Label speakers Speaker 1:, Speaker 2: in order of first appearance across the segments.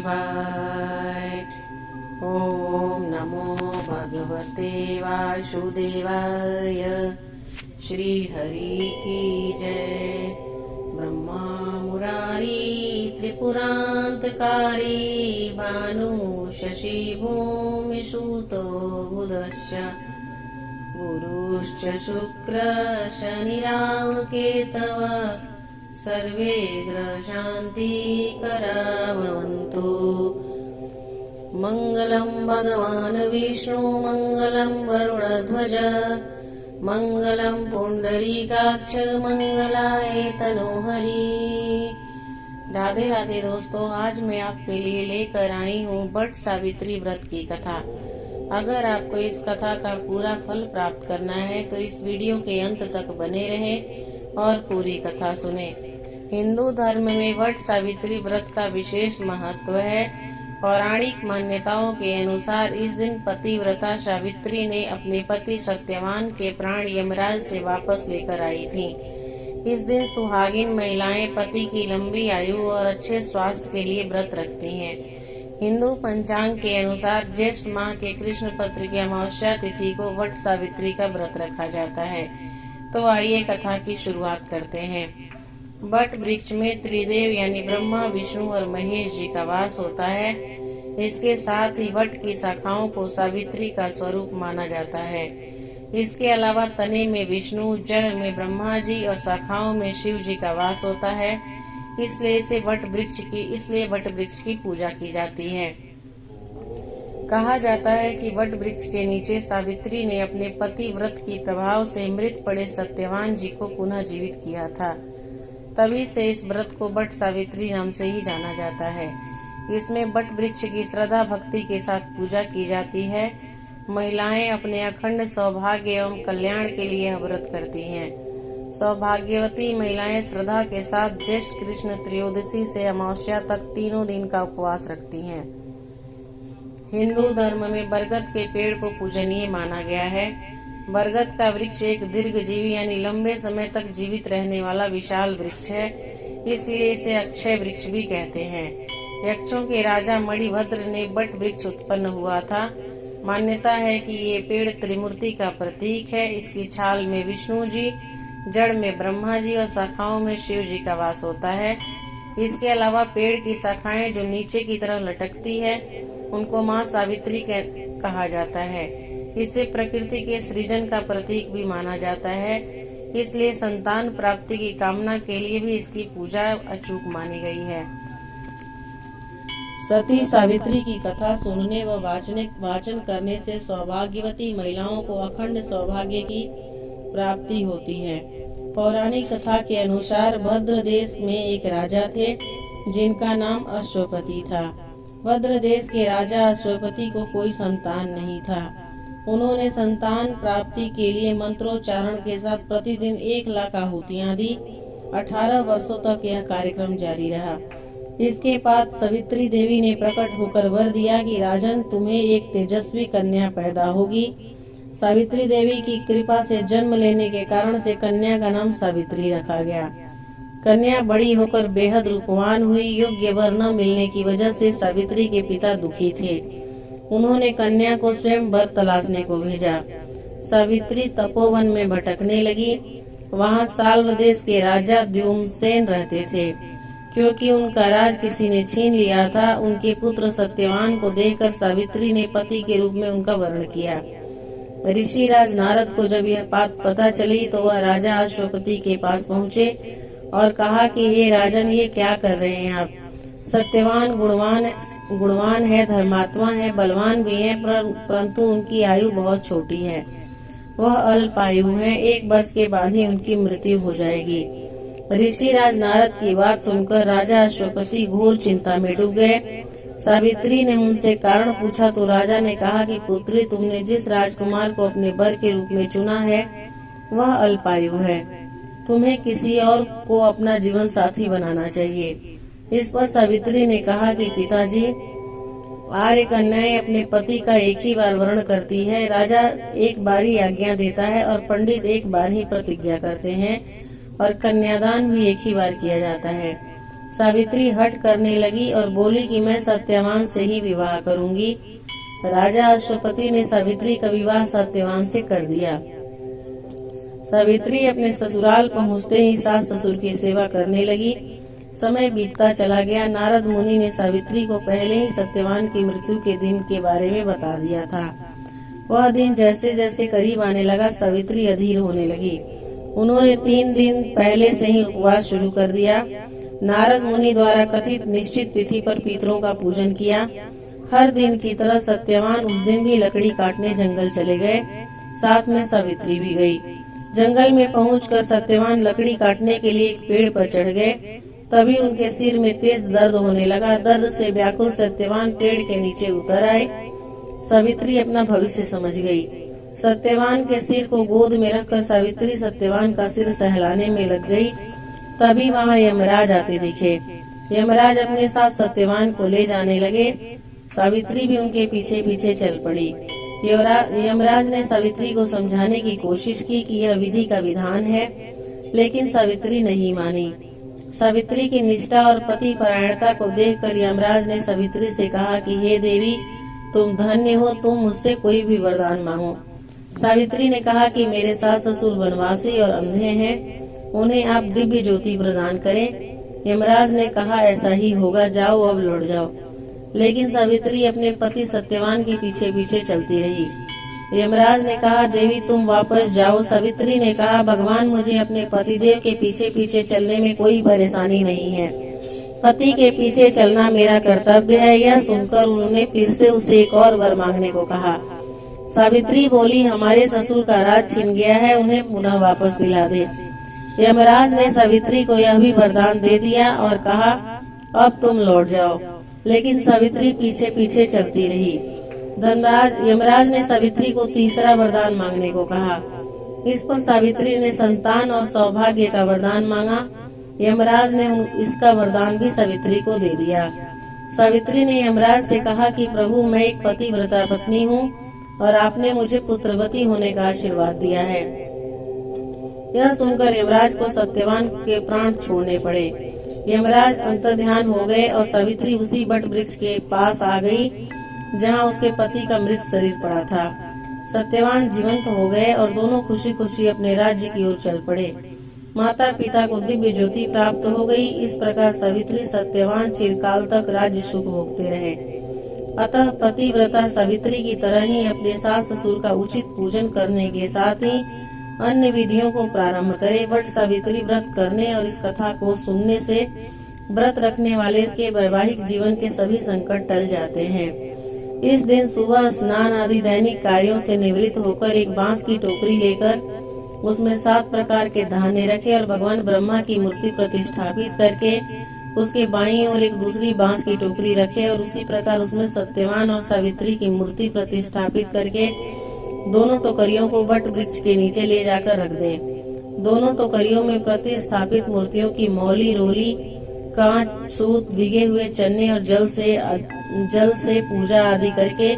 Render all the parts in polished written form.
Speaker 1: शिवाय। ओम नमो भगवते वासुदेवाय। श्री हरि की जय। ब्रह्मा मुरारी त्रिपुरांतकारी भानु शशि भूमि सुतो बुधश्च गुरुश्च शुक्र शनिराव केतव सर्वे ग्रह शान्तिकरा भवन्तु। मंगलम भगवान विष्णु मंगलम गरुड़ध्वज मंगलम पुंडरीकाक्ष मंगलाय तनोहरि। राधे राधे दोस्तों, आज मैं आपके लिए लेकर आई हूँ वट सावित्री व्रत की कथा। अगर आपको इस कथा का पूरा फल प्राप्त करना है तो इस वीडियो के अंत तक बने रहें और पूरी कथा सुने। हिंदू धर्म में वट सावित्री व्रत का विशेष महत्व है। पौराणिक मान्यताओं के अनुसार इस दिन पतिव्रता सावित्री ने अपने पति सत्यवान के प्राण यमराज से वापस लेकर आई थी। इस दिन सुहागिन महिलाएं पति की लंबी आयु और अच्छे स्वास्थ्य के लिए व्रत रखती हैं। हिंदू पंचांग के अनुसार ज्येष्ठ माह के कृष्ण पत्र की अमावस्या तिथि को वट सावित्री का व्रत रखा जाता है। तो आइए कथा की शुरुआत करते हैं। वट वृक्ष में त्रिदेव यानी ब्रह्मा, विष्णु और महेश जी का वास होता है। इसके साथ ही वट की शाखाओं को सावित्री का स्वरूप माना जाता है। इसके अलावा तने में विष्णु, जड़ में ब्रह्मा जी और शाखाओं में शिव जी का वास होता है। इसलिए वट वृक्ष की पूजा की जाती है। कहा जाता है कि वट वृक्ष के नीचे सावित्री ने अपने पति व्रत की प्रभाव से मृत पड़े सत्यवान जी को पुनः जीवित किया था। तभी से इस व्रत को वट सावित्री नाम से ही जाना जाता है। इसमें वट वृक्ष की श्रद्धा भक्ति के साथ पूजा की जाती है। महिलाएं अपने अखंड सौभाग्य एवं कल्याण के यह व्रत करती हैं। सौभाग्यवती महिलाएं श्रद्धा के साथ ज्येष्ठ कृष्ण त्रयोदशी से अमावस्या तक तीनों दिन का उपवास रखती हैं। हिंदू धर्म में बरगद के पेड़ को पूजनीय माना गया है। बरगद का वृक्ष एक दीर्घजीवी यानी लंबे समय तक जीवित रहने वाला विशाल वृक्ष है। इसलिए इसे अक्षय वृक्ष भी कहते हैं। यक्षों के राजा मणिभद्र ने वट वृक्ष उत्पन्न हुआ था। मान्यता है कि ये पेड़ त्रिमूर्ति का प्रतीक है। इसकी छाल में विष्णु जी, जड़ में ब्रह्मा जी और शाखाओं में शिव जी का वास होता है। इसके अलावा पेड़ की शाखाएं जो नीचे की तरह लटकती है उनको माँ सावित्री कहा जाता है। इसे प्रकृति के सृजन का प्रतीक भी माना जाता है। इसलिए संतान प्राप्ति की कामना के लिए भी इसकी पूजा अचूक मानी गई है। सती सावित्री की कथा सुनने व वाचन करने से सौभाग्यवती महिलाओं को अखंड सौभाग्य की प्राप्ति होती है। पौराणिक कथा के अनुसार भद्र देश में एक राजा थे जिनका नाम अश्वपति था। भद्र देश के राजा अश्वपति को कोई संतान नहीं था। उन्होंने संतान प्राप्ति के लिए मंत्रोच्चारण के साथ प्रतिदिन 1 लाख आहुतियां दी। 18 वर्षों तक यह कार्यक्रम जारी रहा। इसके बाद सावित्री देवी ने प्रकट होकर वर दिया कि राजन, तुम्हें एक तेजस्वी कन्या पैदा होगी। सावित्री देवी की कृपा से जन्म लेने के कारण से कन्या का नाम सावित्री रखा गया। कन्या बड़ी होकर बेहद रूपवान हुई। योग्य वर न मिलने की वजह से सावित्री के पिता दुखी थे। उन्होंने कन्या को स्वयं वर तलाशने को भेजा। सावित्री तपोवन में भटकने लगी। वहाँ साल्व देश के राजा द्युम्नसेन रहते थे। क्योंकि उनका राज किसी ने छीन लिया था, उनके पुत्र सत्यवान को देखकर सावित्री ने पति के रूप में उनका वर्ण किया। ऋषि राज नारद को जब यह बात पता चली तो वह राजा अश्वपति के पास पहुँचे और कहा कि हे राजन, ये क्या कर रहे हैं आप? सत्यवान गुणवान है, धर्मात्मा है, बलवान भी है, परंतु उनकी आयु बहुत छोटी है। वह अल्पायु है। 1 वर्ष के बाद ही उनकी मृत्यु हो जाएगी। ऋषि राज नारद की बात सुनकर राजा अश्वपति घोर चिंता में डूब गए। सावित्री ने उनसे कारण पूछा तो राजा ने कहा कि पुत्री, तुमने जिस राजकुमार को अपने वर के रूप में चुना है वह अल्पायु है। तुम्हें किसी और को अपना जीवन साथी बनाना चाहिए। इस पर सावित्री ने कहा कि पिताजी, आर्य कन्याएं अपने पति का एक ही बार वर्ण करती है। राजा एक बार ही आज्ञा देता है और पंडित एक बार ही प्रतिज्ञा करते हैं और कन्यादान भी एक ही बार किया जाता है। सावित्री हठ करने लगी और बोली कि मैं सत्यवान से ही विवाह करूंगी। राजा अश्वपति ने सावित्री का विवाह सत्यवान से कर दिया। सावित्री अपने ससुराल पहुंचते ही सास ससुर की सेवा करने लगी। समय बीतता चला गया। नारद मुनि ने सावित्री को पहले ही सत्यवान की मृत्यु के दिन के बारे में बता दिया था। वह दिन जैसे जैसे करीब आने लगा, सावित्री अधीर होने लगी। उन्होंने 3 दिन पहले से ही उपवास शुरू कर दिया। नारद मुनि द्वारा कथित निश्चित तिथि पर पितरों का पूजन किया। हर दिन की तरह सत्यवान उस दिन भी लकड़ी काटने जंगल चले गए। साथ में सावित्री भी गई। जंगल में पहुंचकर सत्यवान लकड़ी काटने के लिए एक पेड़ पर चढ़ गए। तभी उनके सिर में तेज दर्द होने लगा। दर्द से व्याकुल सत्यवान पेड़ के नीचे उतर आए। सावित्री अपना भविष्य समझ गई। सत्यवान के सिर को गोद में रखकर सावित्री सत्यवान का सिर सहलाने में लग गई। तभी वहाँ यमराज आते दिखे। यमराज अपने साथ सत्यवान को ले जाने लगे। सावित्री भी उनके पीछे पीछे चल पड़ी। यमराज ने सावित्री को समझाने की कोशिश की कि यह विधि का विधान है, लेकिन सावित्री नहीं मानी। सावित्री की निष्ठा और पति परायणता को देखकर यमराज ने सावित्री से कहा कि हे देवी, तुम धन्य हो, तुम मुझसे कोई भी वरदान मांगो। सावित्री ने कहा कि मेरे सास ससुर वनवासी और अंधे हैं, उन्हें आप दिव्य ज्योति प्रदान करें। यमराज ने कहा ऐसा ही होगा, जाओ अब लौट जाओ। लेकिन सावित्री अपने पति सत्यवान के पीछे पीछे चलती रही। यमराज ने कहा देवी तुम वापस जाओ। सावित्री ने कहा भगवान, मुझे अपने पतिदेव के पीछे पीछे चलने में कोई परेशानी नहीं है। पति के पीछे चलना मेरा कर्तव्य है। यह सुनकर उन्होंने फिर से उसे एक और वर मांगने को कहा। सावित्री बोली हमारे ससुर का राज छिन गया है, उन्हें पुनः वापस दिला दे। यमराज ने सावित्री को यह भी वरदान दे दिया और कहा अब तुम लौट जाओ। लेकिन सावित्री पीछे पीछे चलती रही। यमराज ने सावित्री को तीसरा वरदान मांगने को कहा। इस पर सावित्री ने संतान और सौभाग्य का वरदान मांगा। यमराज ने इसका वरदान भी सावित्री को दे दिया। सावित्री ने यमराज से कहा कि प्रभु, मैं एक पतिव्रता पत्नी हूँ और आपने मुझे पुत्रवती होने का आशीर्वाद दिया है। यह सुनकर यमराज को सत्यवान के प्राण छोड़ने पड़े। यमराज अंतर्ध्यान हो गए और सावित्री उसी बट वृक्ष के पास आ गई जहाँ उसके पति का मृत शरीर पड़ा था। सत्यवान जीवंत हो गए और दोनों खुशी खुशी अपने राज्य की ओर चल पड़े। माता पिता को दिव्य ज्योति प्राप्त हो गई। इस प्रकार सावित्री सत्यवान चिरकाल तक राज्य सुख भोगते रहे। अतः पतिव्रता सावित्री की तरह ही अपने सास ससुर का उचित पूजन करने के साथ ही अन्य विधियों को प्रारंभ करे। वट सावित्री व्रत करने और इस कथा को सुनने से व्रत रखने वाले के वैवाहिक जीवन के सभी संकट टल जाते हैं। इस दिन सुबह स्नान आदि दैनिक कार्यों से निवृत्त होकर एक बांस की टोकरी लेकर उसमें 7 प्रकार के धान्य रखे और भगवान ब्रह्मा की मूर्ति प्रतिष्ठापित करके उसके बाईं ओर एक दूसरी बांस की टोकरी रखे और उसी प्रकार उसमें सत्यवान और सावित्री की मूर्ति प्रतिष्ठापित करके दोनों टोकरियों को वट वृक्ष के नीचे ले जाकर रख दें। दोनों टोकरियों में प्रतिस्थापित मूर्तियों की मौली, रोली, कांच, सूत, भीगे हुए चने और जल से पूजा आदि करके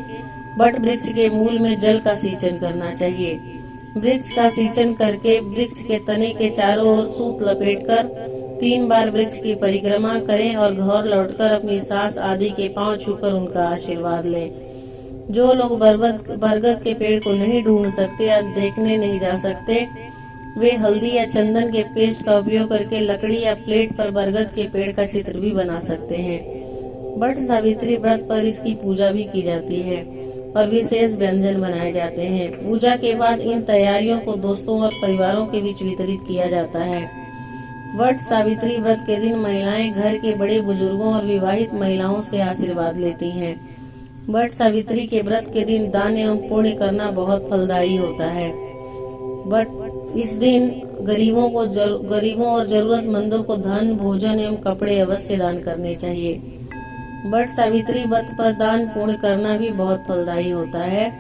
Speaker 1: वट वृक्ष के मूल में जल का सिंचन करना चाहिए। वृक्ष का सिंचन करके वृक्ष के तने के चारों ओर सूत लपेटकर 3 बार वृक्ष की परिक्रमा करें और घर लौटकर अपनी सास आदि के पांव छूकर उनका आशीर्वाद लें। जो लोग बरगद के पेड़ को नहीं ढूंढ सकते या देखने नहीं जा सकते, वे हल्दी या चंदन के पेस्ट का उपयोग करके लकड़ी या प्लेट पर बरगद के पेड़ का चित्र भी बना सकते हैं। बट सावित्री व्रत पर इसकी पूजा भी की जाती है और विशेष व्यंजन बनाए जाते हैं। पूजा के बाद इन तैयारियों को दोस्तों और परिवारों के बीच वितरित किया जाता है। वट सावित्री व्रत के दिन महिलाएं घर के बड़े बुजुर्गों और विवाहित महिलाओं से आशीर्वाद लेती हैं। वट सावित्री के व्रत के दिन दान एवं पुण्य करना बहुत फलदायी होता है। बट इस दिन गरीबों और जरूरतमंदों को धन, भोजन एवं कपड़े अवश्य दान करने चाहिए। वट सावित्री व्रत पर दान पुण्य करना भी बहुत फलदायी होता है।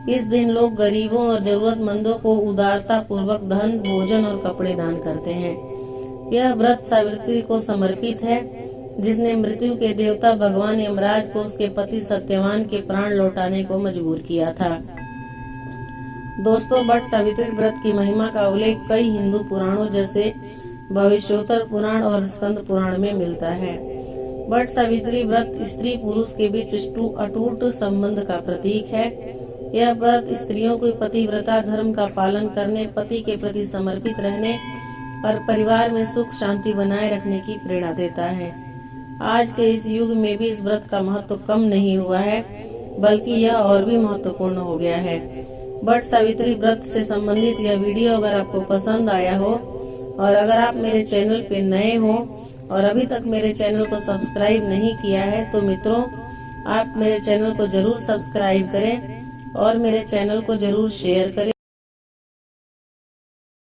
Speaker 1: इस दिन लोग गरीबों और जरूरतमंदों को उदारता पूर्वक धन, भोजन और कपड़े दान करते हैं। यह व्रत सावित्री को समर्पित है, जिसने मृत्यु के देवता भगवान यमराज को उसके पति सत्यवान के प्राण लौटाने को मजबूर किया था। दोस्तों, वट सावित्री व्रत की महिमा का उल्लेख कई हिंदू पुराणों जैसे भविष्योत्तर पुराण और स्कंद पुराण में मिलता है। वट सावित्री व्रत स्त्री पुरुष के बीच अटूट संबंध का प्रतीक है। यह व्रत स्त्रियों को पतिव्रता धर्म का पालन करने, पति के प्रति समर्पित रहने और परिवार में सुख शांति बनाए रखने की प्रेरणा देता है। आज के इस युग में भी इस व्रत का महत्व कम नहीं हुआ है, बल्कि यह और भी महत्वपूर्ण हो गया है। वट सावित्री व्रत से संबंधित यह वीडियो अगर आपको पसंद आया हो और अगर आप मेरे चैनल पे नए हो और अभी तक मेरे चैनल को सब्सक्राइब नहीं किया है तो मित्रों, आप मेरे चैनल को जरूर सब्सक्राइब करें और मेरे चैनल को जरूर शेयर करें।